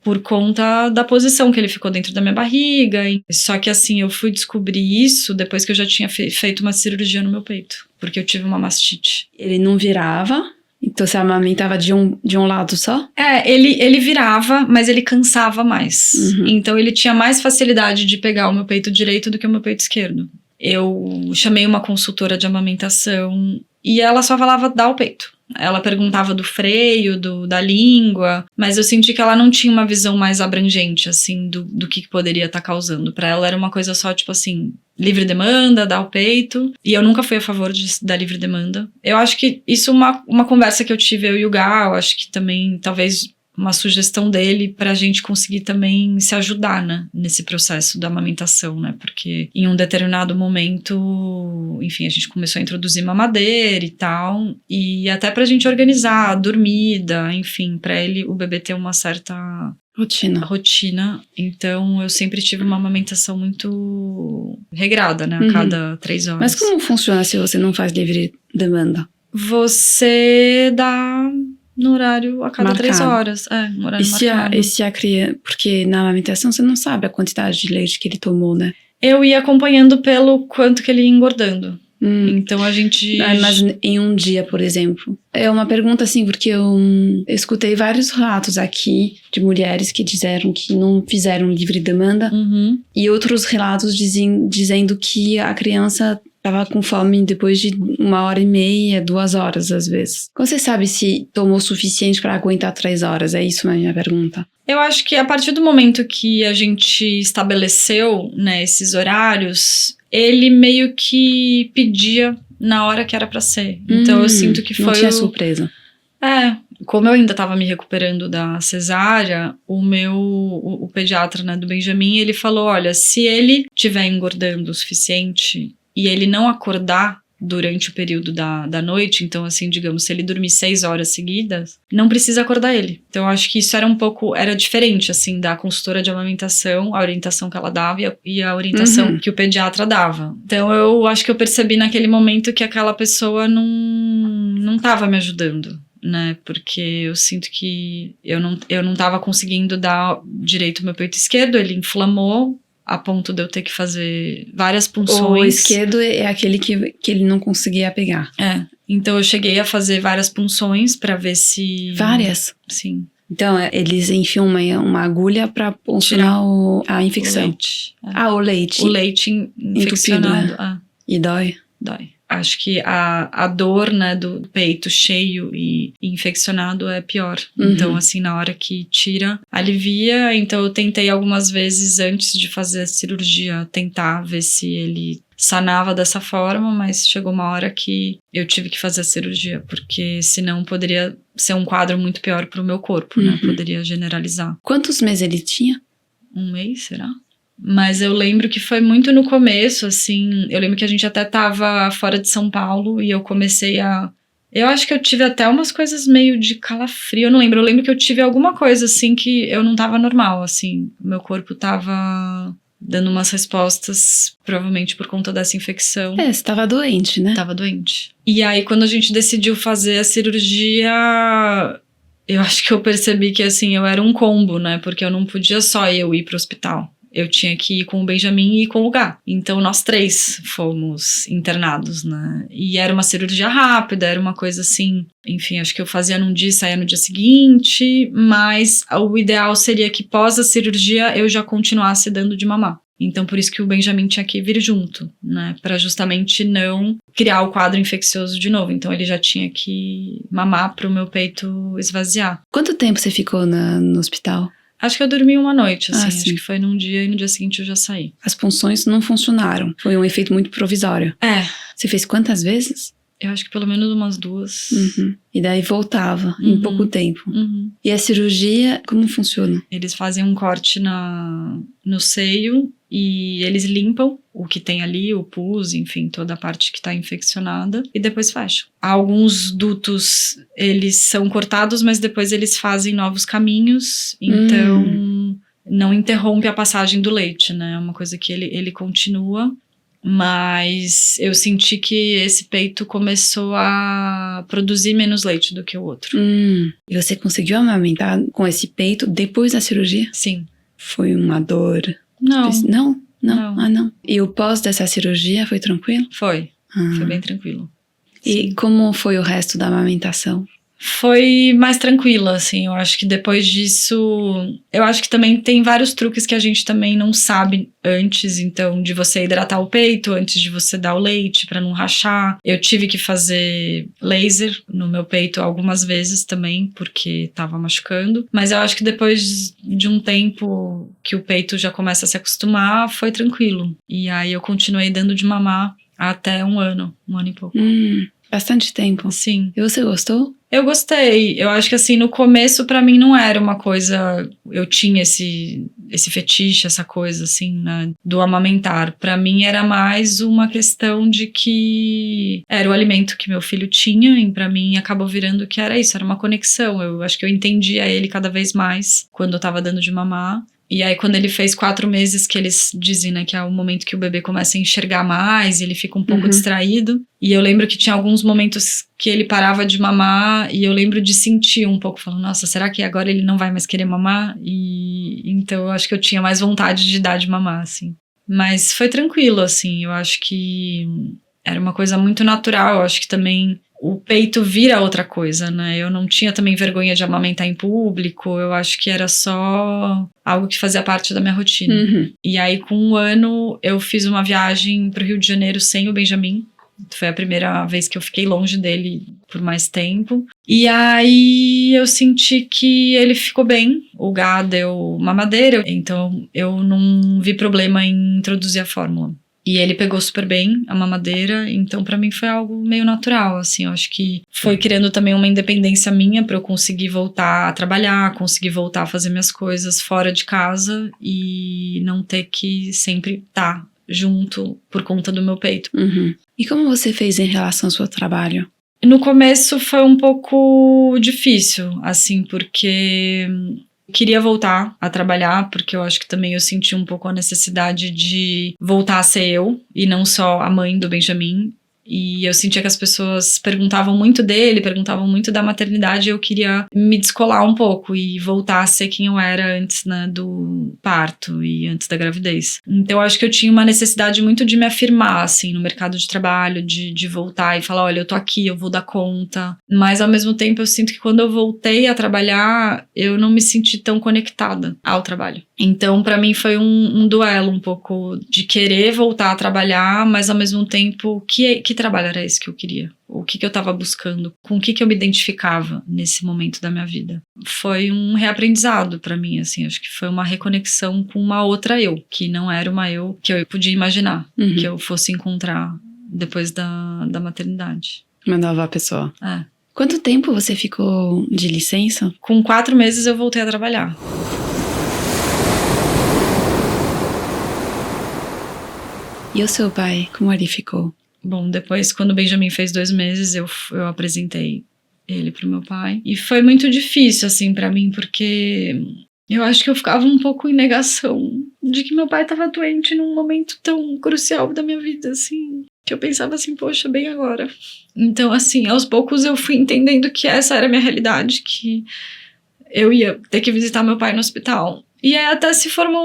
Por conta da posição que ele ficou dentro da minha barriga. Só que assim, eu fui descobrir isso depois que eu já tinha feito uma cirurgia no meu peito, porque eu tive uma mastite. Ele não virava? Então você amamentava de um lado só? Ele virava, mas ele cansava mais. Então ele tinha mais facilidade de pegar o meu peito direito do que o meu peito esquerdo. Eu chamei uma consultora de amamentação e ela só falava dar o peito. Ela perguntava do freio, da língua, mas eu senti que ela não tinha uma visão mais abrangente, assim, do que poderia estar causando. Pra ela era uma coisa só, tipo assim, livre demanda, dar o peito. E eu nunca fui a favor da livre demanda. Eu acho que isso é uma conversa que eu tive, eu e o Gá, eu acho que também, talvez... uma sugestão dele pra gente conseguir também se ajudar, né, nesse processo da amamentação, né, porque em um determinado momento, enfim, a gente começou a introduzir mamadeira e tal, e até pra gente organizar a dormida, enfim, pra ele, o bebê ter uma certa rotina, então eu sempre tive uma amamentação muito regrada, né, a cada 3 horas. Mas como funciona se você não faz livre demanda? Você dá... no horário a cada 3 horas. No horário marcado. E se a criança... Porque na amamentação você não sabe a quantidade de leite que ele tomou, né? Eu ia acompanhando pelo quanto que ele ia engordando. Então a gente... Mas em um dia, por exemplo. É uma pergunta assim, porque eu escutei vários relatos aqui de mulheres que disseram que não fizeram livre demanda. E outros relatos dizendo que a criança... tava com fome depois de 1h30, 2 horas, às vezes. Como você sabe se tomou o suficiente para aguentar 3 horas? É isso a minha pergunta. Eu acho que a partir do momento que a gente estabeleceu, né, esses horários, ele meio que pedia na hora que era para ser. Então eu sinto que foi... Não tinha surpresa. Como eu ainda estava me recuperando da cesárea, o pediatra, né, do Benjamin, ele falou, olha, se ele estiver engordando o suficiente... e ele não acordar durante o período da noite, então assim, digamos, se ele dormir 6 horas seguidas, não precisa acordar ele. Então eu acho que isso era diferente, assim, da consultora de amamentação, a orientação que ela dava e a orientação que o pediatra dava. Então eu acho que eu percebi naquele momento que aquela pessoa não estava me ajudando, né, porque eu sinto que eu não tava conseguindo dar direito o meu peito esquerdo, ele inflamou, a ponto de eu ter que fazer várias punções. O esquerdo é aquele que ele não conseguia pegar. Então eu cheguei a fazer várias punções pra ver se... Várias? Sim. Então eles enfiam uma agulha pra puncionar a infecção. O leite. O leite. O leite infeccionado. Entupido, né? E dói? Dói. acho que a dor, né, do peito cheio e infeccionado é pior. Então, assim, na hora que tira, alivia. Então, eu tentei algumas vezes antes de fazer a cirurgia, tentar ver se ele sanava dessa forma, mas chegou uma hora que eu tive que fazer a cirurgia, porque senão poderia ser um quadro muito pior pro meu corpo, né? Poderia generalizar. Quantos meses ele tinha? 1 mês, será? Mas eu lembro que foi muito no começo, assim, eu lembro que a gente até tava fora de São Paulo e eu comecei a... Eu acho que eu tive até umas coisas meio de calafrio, eu não lembro. Eu lembro que eu tive alguma coisa, assim, que eu não tava normal, assim. Meu corpo tava dando umas respostas, provavelmente por conta dessa infecção. Você tava doente, né? Tava doente. E aí, quando a gente decidiu fazer a cirurgia... Eu acho que eu percebi que, assim, eu era um combo, né? Porque eu não podia só eu ir pro hospital. Eu tinha que ir com o Benjamin e com o Gá. Então, nós 3 fomos internados, né? E era uma cirurgia rápida, era uma coisa assim... Enfim, acho que eu fazia num dia e saía no dia seguinte. Mas o ideal seria que pós a cirurgia eu já continuasse dando de mamar. Então, por isso que o Benjamin tinha que vir junto, né? Pra justamente não criar o quadro infeccioso de novo. Então, ele já tinha que mamar pro meu peito esvaziar. Quanto tempo você ficou no hospital? Acho que eu dormi uma noite, assim. Sim. Acho que foi num dia e no dia seguinte eu já saí. As punções não funcionaram. Foi um efeito muito provisório. É. Você fez quantas vezes? Eu acho que pelo menos umas 2. E daí voltava em pouco tempo. E a cirurgia, como funciona? Eles fazem um corte no seio e eles limpam o que tem ali, o pus, enfim, toda a parte que está infeccionada, e depois fecham. Alguns dutos, eles são cortados, mas depois eles fazem novos caminhos, então não interrompe a passagem do leite, né? É uma coisa que ele continua. Mas eu senti que esse peito começou a produzir menos leite do que o outro. E você conseguiu amamentar com esse peito depois da cirurgia? Sim. Foi uma dor? Não. Não. Ah, não. E o pós dessa cirurgia foi tranquilo? Foi. Foi bem tranquilo. E Sim. como foi o resto da amamentação? Foi mais tranquila, assim, eu acho que depois disso, eu acho que também tem vários truques que a gente também não sabe antes, então, de você hidratar o peito, antes de você dar o leite pra não rachar. Eu tive que fazer laser no meu peito algumas vezes também, porque tava machucando, mas eu acho que depois de um tempo que o peito já começa a se acostumar, foi tranquilo. E aí eu continuei dando de mamar até 1 ano e pouco. Bastante tempo. Sim. E você gostou? Eu gostei. Eu acho que assim, no começo pra mim não era uma coisa... Eu tinha esse fetiche, essa coisa assim, né, do amamentar. Pra mim era mais uma questão de que era o alimento que meu filho tinha e pra mim acabou virando que era isso, era uma conexão. Eu acho que eu entendia ele cada vez mais quando eu tava dando de mamar. E aí, quando ele fez 4 meses, que eles dizem, né, que é o momento que o bebê começa a enxergar mais e ele fica um pouco distraído. E eu lembro que tinha alguns momentos que ele parava de mamar e eu lembro de sentir um pouco, falando, nossa, será que agora ele não vai mais querer mamar? E então eu acho que eu tinha mais vontade de dar de mamar, assim. Mas foi tranquilo, assim, eu acho que era uma coisa muito natural, eu acho que também... O peito vira outra coisa, né? Eu não tinha também vergonha de amamentar em público. Eu acho que era só algo que fazia parte da minha rotina. E aí, com 1 ano, eu fiz uma viagem pro Rio de Janeiro sem o Benjamin. Foi a primeira vez que eu fiquei longe dele por mais tempo. E aí, eu senti que ele ficou bem. O Gá deu mamadeira, então eu não vi problema em introduzir a fórmula. E ele pegou super bem a mamadeira, então pra mim foi algo meio natural, assim, eu acho que foi criando também uma independência minha pra eu conseguir voltar a trabalhar, conseguir voltar a fazer minhas coisas fora de casa e não ter que sempre estar junto por conta do meu peito. E como você fez em relação ao seu trabalho? No começo foi um pouco difícil, assim, porque... Queria voltar a trabalhar, porque eu acho que também eu senti um pouco a necessidade de voltar a ser eu, e não só a mãe do Benjamin. E eu sentia que as pessoas perguntavam muito dele, perguntavam muito da maternidade, e eu queria me descolar um pouco e voltar a ser quem eu era antes, né, do parto e antes da gravidez. Então eu acho que eu tinha uma necessidade muito de me afirmar, assim, no mercado de trabalho, de voltar e falar, olha, eu tô aqui, eu vou dar conta. Mas ao mesmo tempo eu sinto que quando eu voltei a trabalhar, eu não me senti tão conectada ao trabalho. Então pra mim foi um duelo um pouco de querer voltar a trabalhar, mas ao mesmo tempo que trabalho era esse que eu queria? O que eu estava buscando? Com o que eu me identificava nesse momento da minha vida? Foi um reaprendizado para mim, assim. Acho que foi uma reconexão com uma outra eu, que não era uma eu que eu podia imaginar que eu fosse encontrar depois da maternidade. Uma nova pessoa. É. Quanto tempo você ficou de licença? Com 4 meses eu voltei a trabalhar. E o seu pai, como ele ficou? Bom, depois, quando o Benjamin fez 2 meses, eu apresentei ele pro meu pai. E foi muito difícil, assim, pra mim, porque eu acho que eu ficava um pouco em negação de que meu pai tava doente num momento tão crucial da minha vida, assim, que eu pensava assim, poxa, bem agora. Então, assim, aos poucos eu fui entendendo que essa era a minha realidade, que eu ia ter que visitar meu pai no hospital. E aí até se formou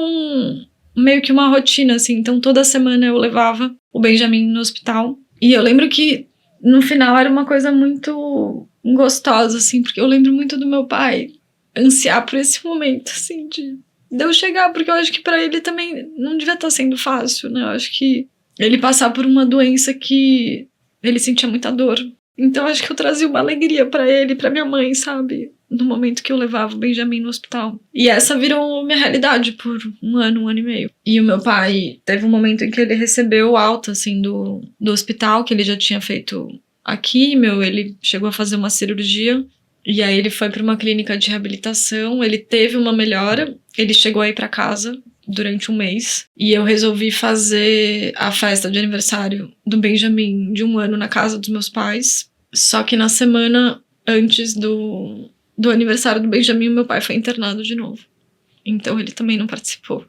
meio que uma rotina, assim. Então, toda semana eu levava o Benjamin no hospital. E eu lembro que, no final, era uma coisa muito gostosa, assim. Porque eu lembro muito do meu pai ansiar por esse momento, assim, de eu chegar. Porque eu acho que pra ele também não devia estar sendo fácil, né? Eu acho que ele passar por uma doença que ele sentia muita dor. Então, eu acho que eu trazia uma alegria pra ele, pra minha mãe, sabe? No momento que eu levava o Benjamin no hospital. E essa virou minha realidade por 1 ano e meio. E o meu pai teve um momento em que ele recebeu alta, assim, do hospital, que ele já tinha feito a químio, ele chegou a fazer uma cirurgia, e aí ele foi para uma clínica de reabilitação, ele teve uma melhora, ele chegou aí para casa durante 1 mês, e eu resolvi fazer a festa de aniversário do Benjamin de 1 ano na casa dos meus pais, só que na semana antes do aniversário do Benjamin, meu pai foi internado de novo. Então ele também não participou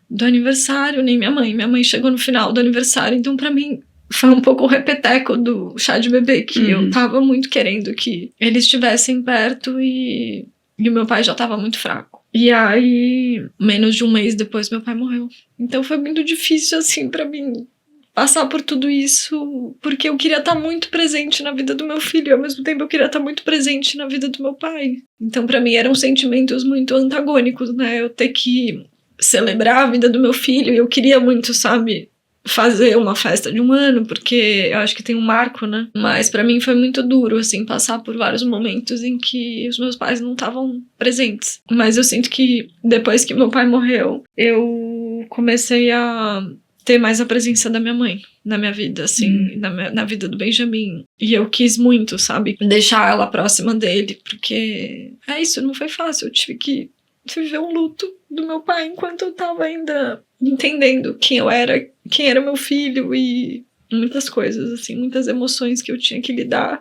do aniversário, nem minha mãe. Minha mãe chegou no final do aniversário, então pra mim foi um pouco o repeteco do chá de bebê, que eu tava muito querendo que eles estivessem perto e o meu pai já tava muito fraco. E aí, menos de 1 mês depois, meu pai morreu. Então foi muito difícil, assim, pra mim passar por tudo isso, porque eu queria estar muito presente na vida do meu filho, e ao mesmo tempo eu queria estar muito presente na vida do meu pai. Então, pra mim, eram sentimentos muito antagônicos, né? Eu ter que celebrar a vida do meu filho, e eu queria muito, sabe, fazer uma festa de 1 ano, porque eu acho que tem um marco, né? Mas pra mim foi muito duro, assim, passar por vários momentos em que os meus pais não estavam presentes. Mas eu sinto que depois que meu pai morreu, eu comecei a ter mais a presença da minha mãe na minha vida, assim, na vida do Benjamin. E eu quis muito, sabe, deixar ela próxima dele, porque é isso, não foi fácil. Eu tive que viver um luto do meu pai enquanto eu tava ainda entendendo quem eu era, quem era meu filho, e muitas coisas, assim, muitas emoções que eu tinha que lidar.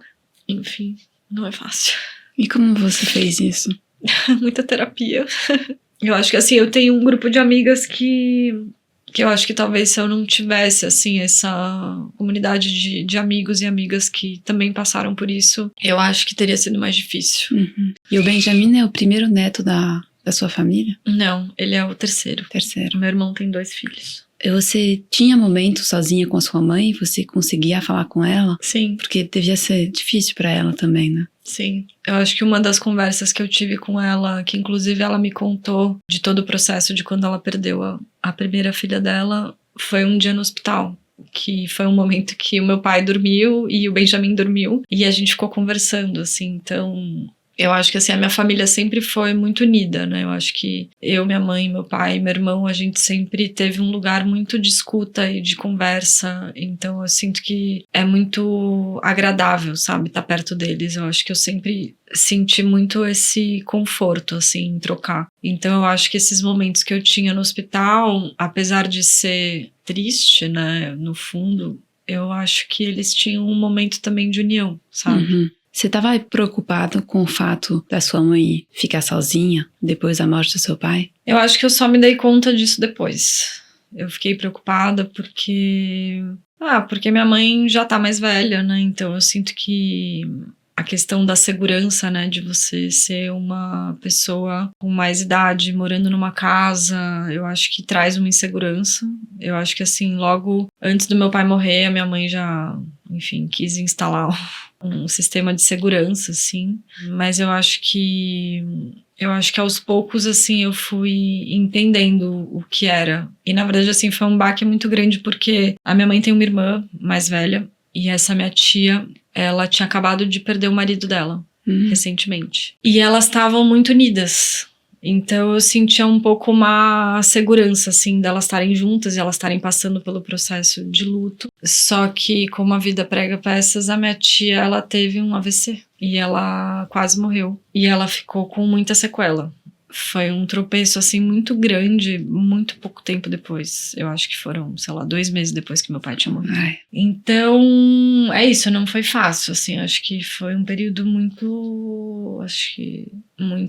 Enfim, não é fácil. E como você fez isso? Muita terapia. Eu acho que, assim, eu tenho um grupo de amigas que eu acho que talvez se eu não tivesse, assim, essa comunidade de amigos e amigas que também passaram por isso, eu acho que teria sido mais difícil. E o Benjamin é o primeiro neto da sua família? Não, ele é o terceiro. Terceiro. Meu irmão tem 2 filhos. Você tinha momentos sozinha com a sua mãe? Você conseguia falar com ela? Sim. Porque devia ser difícil pra ela também, né? Sim. Eu acho que uma das conversas que eu tive com ela, que inclusive ela me contou de todo o processo de quando ela perdeu a primeira filha dela, foi um dia no hospital. Que foi um momento que o meu pai dormiu e o Benjamin dormiu. E a gente ficou conversando, assim, então eu acho que, assim, a minha família sempre foi muito unida, né? Eu acho que eu, minha mãe, meu pai, meu irmão, a gente sempre teve um lugar muito de escuta e de conversa. Então eu sinto que é muito agradável, sabe? Estar perto deles. Eu acho que eu sempre senti muito esse conforto, assim, em trocar. Então eu acho que esses momentos que eu tinha no hospital, apesar de ser triste, né? No fundo, eu acho que eles tinham um momento também de união, sabe? Você estava preocupado com o fato da sua mãe ficar sozinha depois da morte do seu pai? Eu acho que eu só me dei conta disso depois. Eu fiquei preocupada porque minha mãe já tá mais velha, né? Então eu sinto que a questão da segurança, né, de você ser uma pessoa com mais idade, morando numa casa, eu acho que traz uma insegurança. Eu acho que, assim, logo antes do meu pai morrer, a minha mãe já, enfim, quis instalar um sistema de segurança, assim. Mas eu acho que aos poucos, assim, eu fui entendendo o que era. E, na verdade, assim, foi um baque muito grande porque a minha mãe tem uma irmã mais velha E essa minha tia, ela tinha acabado de perder o marido dela, recentemente. E elas estavam muito unidas. Então eu sentia um pouco uma segurança, assim, delas estarem juntas e elas estarem passando pelo processo de luto. Só que, como a vida prega peças, a minha tia, ela teve um AVC. E ela quase morreu. E ela ficou com muita sequela. Foi um tropeço, assim, muito grande, muito pouco tempo depois. Eu acho que foram, 2 meses depois que meu pai tinha morrido. Ai. Então, é isso, não foi fácil, assim. Acho que foi um período muito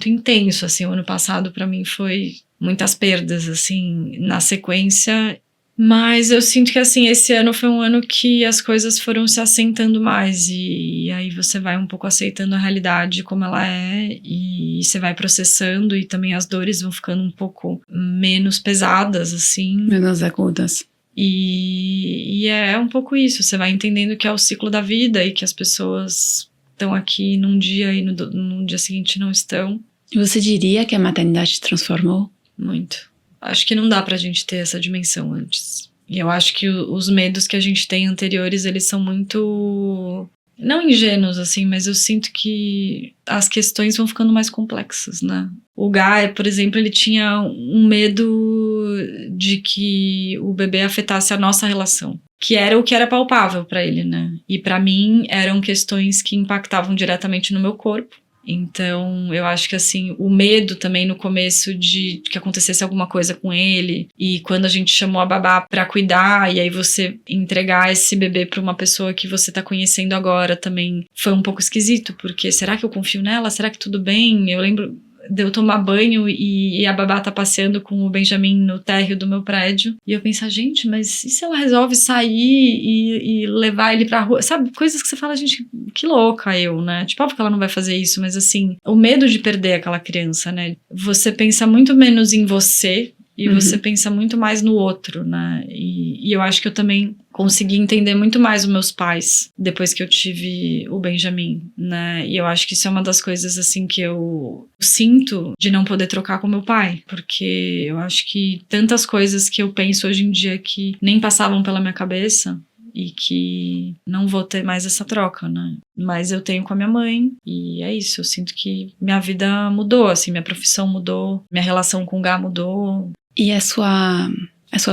intenso, assim. O ano passado, pra mim, foi muitas perdas, assim, na sequência. Mas eu sinto que, assim, esse ano foi um ano que as coisas foram se assentando mais e aí você vai um pouco aceitando a realidade como ela é e você vai processando e também as dores vão ficando um pouco menos pesadas, assim. Menos agudas. E é um pouco isso, você vai entendendo que é o ciclo da vida e que as pessoas estão aqui num dia e no dia seguinte não estão. E você diria que a maternidade te transformou? Muito. Acho que não dá pra gente ter essa dimensão antes. E eu acho que os medos que a gente tem anteriores, eles são muito... Não ingênuos, assim, mas eu sinto que as questões vão ficando mais complexas, né? O Gá, por exemplo, ele tinha um medo de que o bebê afetasse a nossa relação. Que era o que era palpável pra ele, né? E pra mim, eram questões que impactavam diretamente no meu corpo. Então, eu acho que, assim, o medo também no começo de que acontecesse alguma coisa com ele, e quando a gente chamou a babá pra cuidar, e aí você entregar esse bebê pra uma pessoa que você tá conhecendo agora também foi um pouco esquisito, porque será que eu confio nela? Será que tudo bem? Eu lembro de eu tomar banho e a babá tá passeando com o Benjamin no térreo do meu prédio. E eu pensar, gente, mas e se ela resolve sair e levar ele pra rua? Sabe, coisas que você fala, gente, que louca eu, né? Tipo, óbvio que ela não vai fazer isso, mas assim, o medo de perder aquela criança, né? Você pensa muito menos em você e você pensa muito mais no outro, né? E eu acho que eu também consegui entender muito mais os meus pais depois que eu tive o Benjamin, né? E eu acho que isso é uma das coisas, assim, que eu sinto de não poder trocar com meu pai, porque eu acho que tantas coisas que eu penso hoje em dia que nem passavam pela minha cabeça e que não vou ter mais essa troca, né? Mas eu tenho com a minha mãe e é isso, eu sinto que minha vida mudou, assim, minha profissão mudou, minha relação com o Gá mudou. E a sua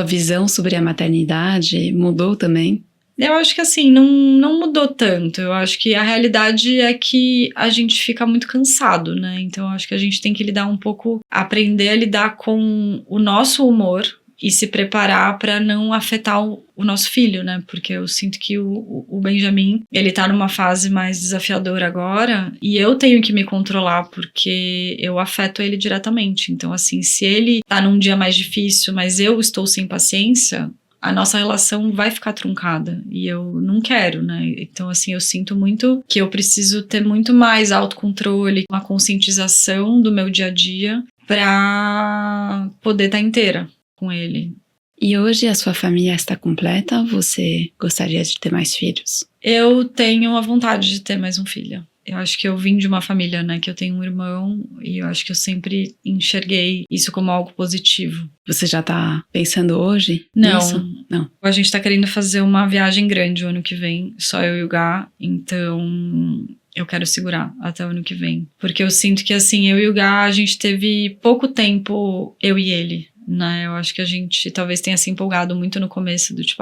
visão sobre a maternidade mudou também? Eu acho que assim, não mudou tanto. Eu acho que a realidade é que a gente fica muito cansado, né? Então eu acho que a gente tem que lidar um pouco, aprender a lidar com o nosso humor e se preparar para não afetar o nosso filho, né? Porque eu sinto que o Benjamin, ele tá numa fase mais desafiadora agora e eu tenho que me controlar porque eu afeto ele diretamente. Então, assim, se ele tá num dia mais difícil, mas eu estou sem paciência, a nossa relação vai ficar truncada e eu não quero, né? Então, assim, eu sinto muito que eu preciso ter muito mais autocontrole, uma conscientização do meu dia a dia pra poder estar inteira com ele. E hoje a sua família está completa? Você gostaria de ter mais filhos? Eu tenho a vontade de ter mais um filho. Eu acho que eu vim de uma família, né, que eu tenho um irmão e eu acho que eu sempre enxerguei isso como algo positivo. Você já tá pensando hoje Não. nisso? Não. A gente tá querendo fazer uma viagem grande o ano que vem, só eu e o Gá, então eu quero segurar até o ano que vem. Porque eu sinto que, assim, eu e o Gá, a gente teve pouco tempo, eu e ele, né? Eu acho que a gente talvez tenha se empolgado muito no começo do tipo,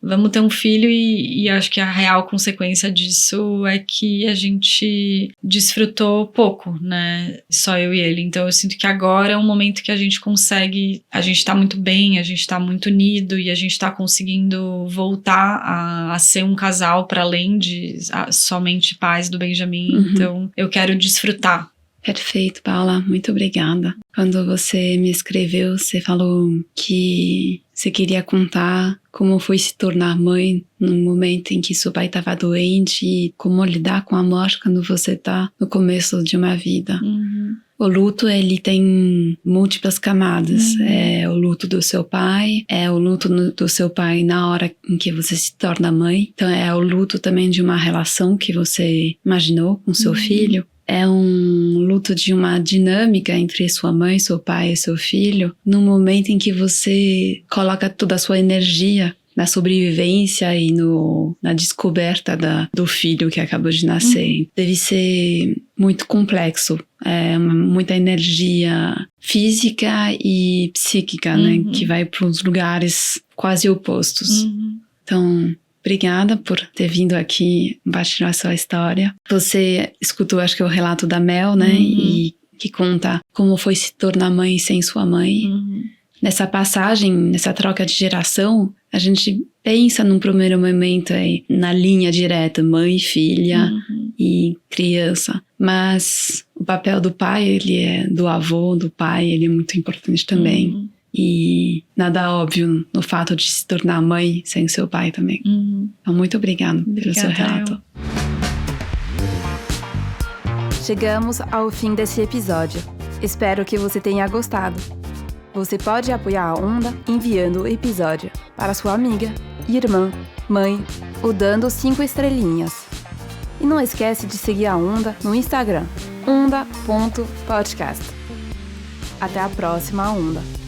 vamos ter um filho e acho que a real consequência disso é que a gente desfrutou pouco, né? Só eu e ele. Então eu sinto que agora é um momento que a gente consegue, a gente tá muito bem, a gente tá muito unido e a gente tá conseguindo voltar a ser um casal para além de somente pais do Benjamin. Então eu quero desfrutar. Perfeito, Paula. Muito obrigada. Quando você me escreveu, você falou que você queria contar como foi se tornar mãe no momento em que seu pai estava doente e como lidar com a morte quando você está no começo de uma vida. O luto, ele tem múltiplas camadas. É o luto do seu pai, é o luto do seu pai na hora em que você se torna mãe. Então é o luto também de uma relação que você imaginou com seu filho. É um luto de uma dinâmica entre sua mãe, seu pai e seu filho, no momento em que você coloca toda a sua energia na sobrevivência e na descoberta do filho que acabou de nascer. Deve ser muito complexo, muita energia física e psíquica, né, que vai para uns lugares quase opostos. Então, obrigada por ter vindo aqui compartilhar a sua história. Você escutou, acho que o relato da Mel, né, e que conta como foi se tornar mãe sem sua mãe. Nessa passagem, nessa troca de geração, a gente pensa num primeiro momento aí, na linha direta, mãe, filha e criança. Mas o papel do pai, do avô, do pai, ele é muito importante também. E nada óbvio no fato de se tornar mãe sem seu pai também. Então, muito obrigada pelo seu relato. Chegamos ao fim desse episódio. Espero que você tenha gostado. Você pode apoiar a Onda enviando o episódio para sua amiga, irmã, mãe ou dando 5 estrelinhas. E não esquece de seguir a Onda no Instagram, onda.podcast. Até a próxima, Onda!